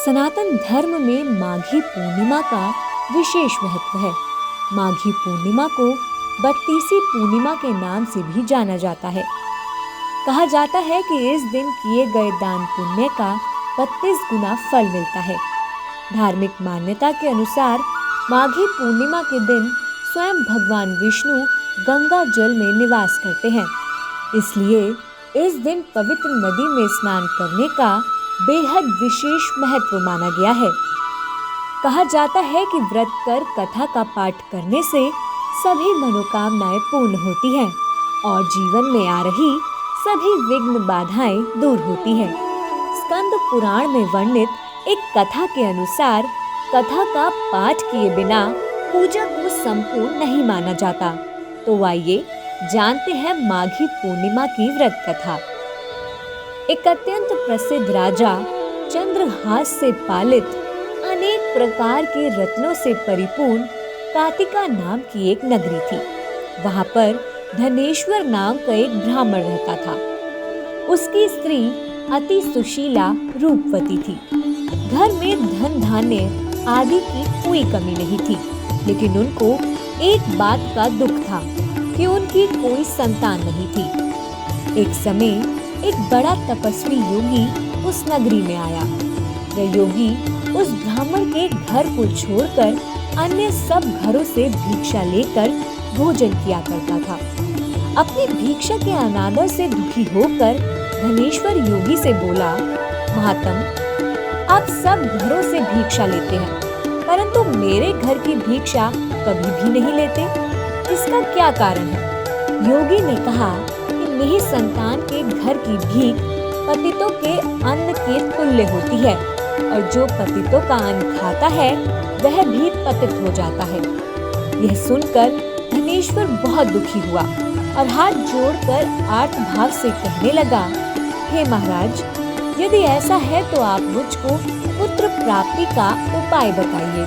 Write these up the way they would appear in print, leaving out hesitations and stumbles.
सनातन धर्म में माघी पूर्णिमा का विशेष महत्व है। माघी पूर्णिमा को बत्तीसी पूर्णिमा के नाम से भी जाना जाता है। कहा जाता है कि इस दिन किए गए दान पुण्य का 32 गुना फल मिलता है। धार्मिक मान्यता के अनुसार माघी पूर्णिमा के दिन स्वयं भगवान विष्णु गंगा जल में निवास करते हैं, इसलिए इस दिन पवित्र नदी में स्नान करने का बेहद विशेष महत्व माना गया है। कहा जाता है कि व्रत कर कथा का पाठ करने से सभी मनोकामनाएं पूर्ण होती हैं और जीवन में आ रही सभी विघ्न बाधाएं दूर होती हैं। स्कंद पुराण में वर्णित एक कथा के अनुसार कथा का पाठ किए बिना पूजा को संपूर्ण नहीं माना जाता। तो आइए जानते हैं माघी पूर्णिमा की व्रत कथा। एक अत्यंत प्रसिद्ध राजा चंद्रहास से पालित अनेक प्रकार के रत्नों से परिपूर्ण कातिका नाम की एक नगरी थी। वहां पर धनेश्वर नाम का एक ब्राह्मण रहता था। उसकी स्त्री अति सुशीला रूपवती थी। घर में धन धान्य आदि की कोई कमी नहीं थी, लेकिन उनको एक बात का दुख था कि उनकी कोई संतान नहीं थी। एक समय एक बड़ा तपस्वी योगी उस नगरी में आया। वह योगी उस ब्राह्मण के घर को छोड़कर अन्य सब घरों से भिक्षा लेकर भोजन किया करता था। अपनी भिक्षा के अनादर से दुखी होकर धनेश्वर योगी से बोला, महात्म, आप सब घरों से भिक्षा लेते हैं, परंतु मेरे घर की भिक्षा कभी भी नहीं लेते। इसका क्या कारण है? योगी ने कहा कि मेरी संतान के घर की भीख पतितों के अन्न के तुल्य होती है और जो पतितों का अन्न खाता है वह भी पतित हो जाता है। यह सुनकर धनेश्वर बहुत दुखी हुआ और हाथ जोड़कर आर्तभाव से कहने लगा, हे महाराज, यदि ऐसा है तो आप मुझको पुत्र प्राप्ति का उपाय बताइए।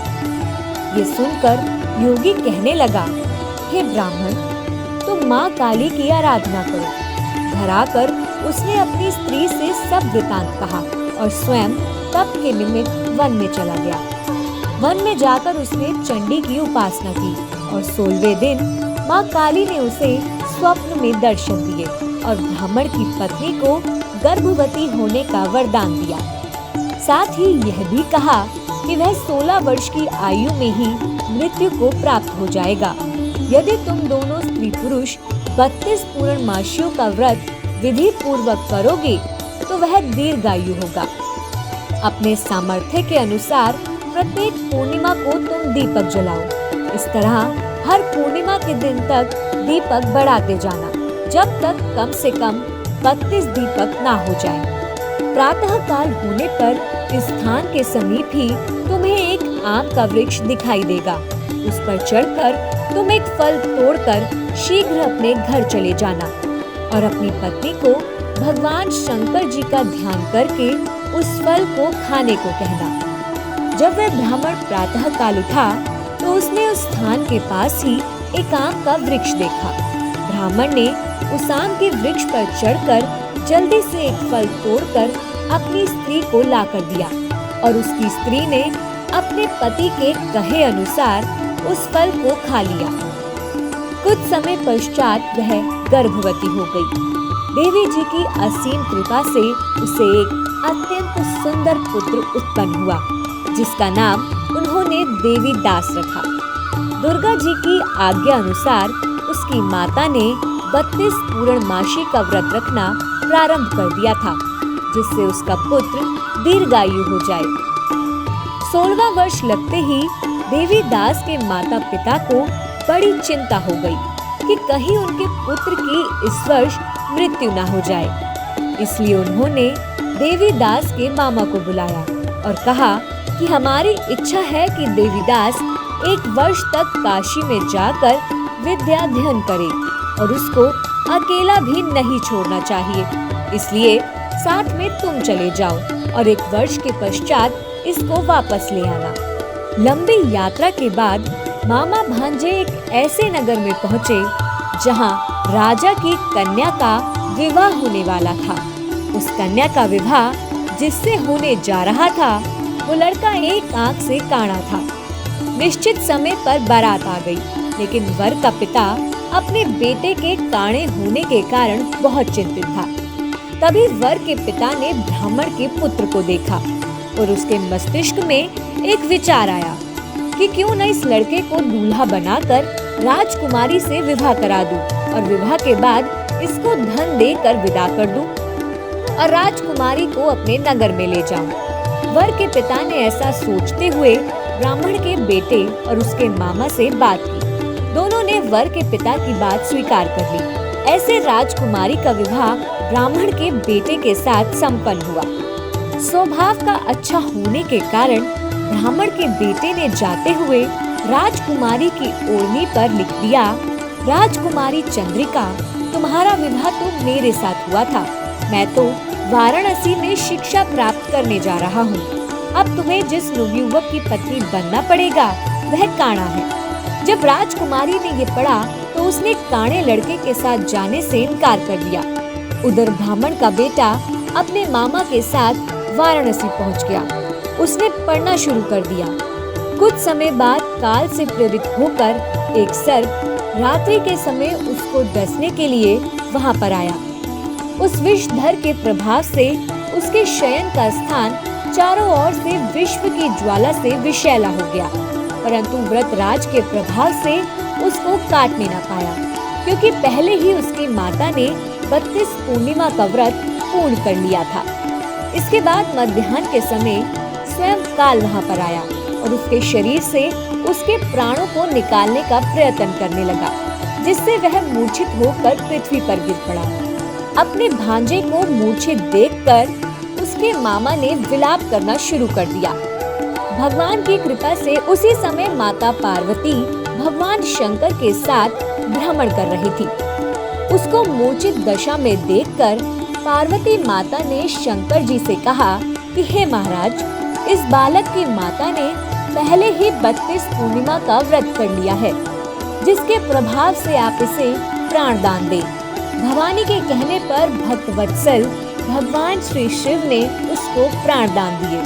ये सुनकर योगी कहने लगा, हे ब्राह्मण, तुम माँ काली की आराधना करो। घर आकर उसने अपनी स्त्री से सब वृतांत कहा और स्वयं तप के निमित्त वन में चला गया। वन में जाकर उसने चंडी की उपासना की और 16वें दिन माँ काली ने उसे स्वप्न में दर्शन दिए और ब्राह्मण की पत्नी को गर्भवती होने का वरदान दिया। साथ ही यह भी कहा कि वह 16 वर्ष की आयु में ही मृत्यु को प्राप्त हो जाएगा। यदि तुम दोनों स्त्री पुरुष 32 पूर्णमासियों का व्रत विधि पूर्वक करोगे तो वह दीर्घायु होगा। अपने सामर्थ्य के अनुसार प्रत्येक पूर्णिमा को तुम दीपक जलाओ। इस तरह हर पूर्णिमा के दिन तक दीपक बढ़ाते जाना, जब तक कम से कम 32 दीपक ना हो जाए। प्रातः काल होने पर इस स्थान के समीप ही तुम्हें एक आम का वृक्ष दिखाई देगा। उस पर चढ़कर तुम एक फल तोड़कर शीघ्र अपने घर चले जाना और अपनी पत्नी को भगवान शंकर जी का ध्यान करके उस फल को खाने को कहना। जब वह ब्राह्मण प्रातः काल उठा तो उसने उस स्थान के पास ही एक आम का वृक्ष देखा। ब्राह्मण ने उस आम के वृक्ष पर चढ़कर जल्दी से एक फल तोड़कर अपनी स्त्री को लाकर दिया और उसकी स्त्री ने अपने पति के कहे अनुसार उस फल को खा लिया। कुछ समय पश्चात वह गर्भवती हो गई। देवी जी की असीम कृपा से उसे एक अत्यंत सुंदर पुत्र उत्पन्न हुआ, जिसका नाम उन्होंने देवी दास रखा। दुर्गा जी की आज्ञा अनुसार उसकी माता ने 32 पूर्णमासी का व्रत रखना प्रारंभ कर दिया था, जिससे उसका पुत्र दीर्घायु हो जाए। 16वां वर्ष लगते ही देवी दास के माता पिता को बड़ी चिंता हो गई कि कहीं उनके पुत्र की इस वर्ष मृत्यु न हो जाए। इसलिए उन्होंने देवी दास के मामा को बुलाया और कहा कि हमारी इच्छा है कि देवी दास 1 वर्ष तक काशी में जाकर विद्या अध्ययन करे और उसको अकेला भी नहीं छोड़ना चाहिए। इसलिए साथ में तुम चले जाओ और 1 वर्ष के पश्चात इसको वापस ले आना। लंबी यात्रा के बाद मामा भांजे एक ऐसे नगर में पहुँचे जहाँ राजा की कन्या का विवाह होने वाला था। उस कन्या का विवाह जिससे होने जा रहा था वो लड़का एक आंख से काना था। निश्चित समय पर बारात आ गई, लेकिन वर का पिता अपने बेटे के काणे होने के कारण बहुत चिंतित था। तभी वर के पिता ने ब्राह्मण के पुत्र को देखा और उसके मस्तिष्क में एक विचार आया कि क्यों न इस लड़के को दूल्हा बनाकर राजकुमारी से विवाह करा दूं और विवाह के बाद इसको धन देकर विदा कर दूं और राजकुमारी को अपने नगर में ले जाऊं। वर के पिता ने ऐसा सोचते हुए ब्राह्मण के बेटे और उसके मामा से बात की। दोनों ने वर के पिता की बात स्वीकार कर ली। ऐसे राजकुमारी का विवाह ब्राह्मण के बेटे के साथ संपन्न हुआ। स्वभाव का अच्छा होने के कारण ब्राह्मण के बेटे ने जाते हुए राजकुमारी की ओढ़नी पर लिख दिया, राजकुमारी चंद्रिका, तुम्हारा विवाह तो मेरे साथ हुआ था। मैं तो वाराणसी में शिक्षा प्राप्त करने जा रहा हूँ। अब तुम्हें जिस नवयुवक की पत्नी बनना पड़ेगा वह काणा है। जब राजकुमारी ने ये पढ़ा तो उसने काणे लड़के के साथ जाने से इनकार कर दिया। उधर ब्राह्मण का बेटा अपने मामा के साथ वाराणसी पहुंच गया। उसने पढ़ना शुरू कर दिया। कुछ समय बाद काल से प्रेरित होकर एक सर्प रात्रि के समय उसको डसने के लिए वहां पर आया। उस विषधर के प्रभाव से उसके शयन का स्थान चारों ओर से विश्व की ज्वाला से विषैला हो गया, परंतु व्रतराज के प्रभाव से उसको काट नहीं पाया, क्योंकि पहले ही उसकी माता ने 32 पूर्णिमा का व्रत पूर्ण कर लिया था। इसके बाद मध्याह्न के समय स्वयं काल वहां पर आया और उसके शरीर से उसके प्राणों को निकालने का प्रयत्न करने लगा, जिससे वह मूर्छित होकर पृथ्वी पर गिर पड़ा। अपने भांजे को मूर्छित देखकर उसके मामा ने विलाप करना शुरू कर दिया। भगवान की कृपा से उसी समय माता पार्वती भगवान शंकर के साथ भ्रमण कर रही थी। उसको मूर्छित दशा में देखकर पार्वती माता ने शंकर जी से कहा कि हे महाराज, इस बालक की माता ने पहले ही 32 पूर्णिमा का व्रत कर लिया है, जिसके प्रभाव से आप इसे प्राण दान दें। भवानी के कहने पर भक्त वत्सल भगवान श्री शिव ने उसको प्राण दान दिए।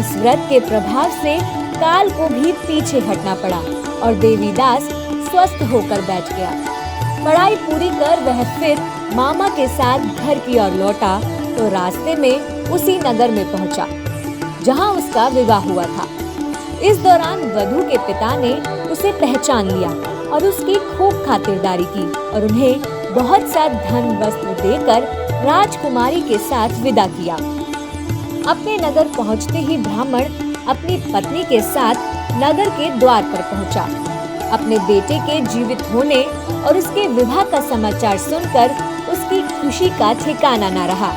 इस व्रत के प्रभाव से काल को भी पीछे हटना पड़ा और देवीदास स्वस्थ होकर बैठ गया। पढ़ाई पूरी कर वह फिर मामा के साथ घर की ओर लौटा तो रास्ते में उसी नगर में पहुंचा जहां उसका विवाह हुआ था। इस दौरान वधू के पिता ने उसे पहचान लिया और उसकी खूब खातिरदारी की और उन्हें बहुत सा धन वस्त्र देकर राजकुमारी के साथ विदा किया। अपने नगर पहुंचते ही ब्राह्मण अपनी पत्नी के साथ नगर के द्वार पर पहुंचा। अपने बेटे के जीवित होने और उसके विवाह का समाचार सुनकर उसकी खुशी का ठिकाना न रहा।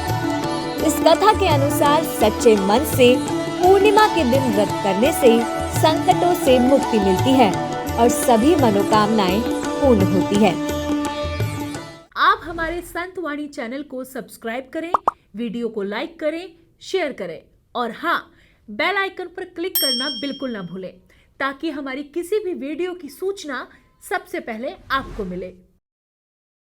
इस कथा के अनुसार सच्चे मन से पूर्णिमा के दिन व्रत करने से संकटों से मुक्ति मिलती है और सभी मनोकामनाएं पूर्ण होती है। आप हमारे संत वाणी चैनल को सब्सक्राइब करें, वीडियो को लाइक करें, शेयर करें और हाँ, बेल आइकन पर क्लिक करना बिल्कुल ना भूलें, ताकि हमारी किसी भी वीडियो की सूचना सबसे पहले आपको मिले।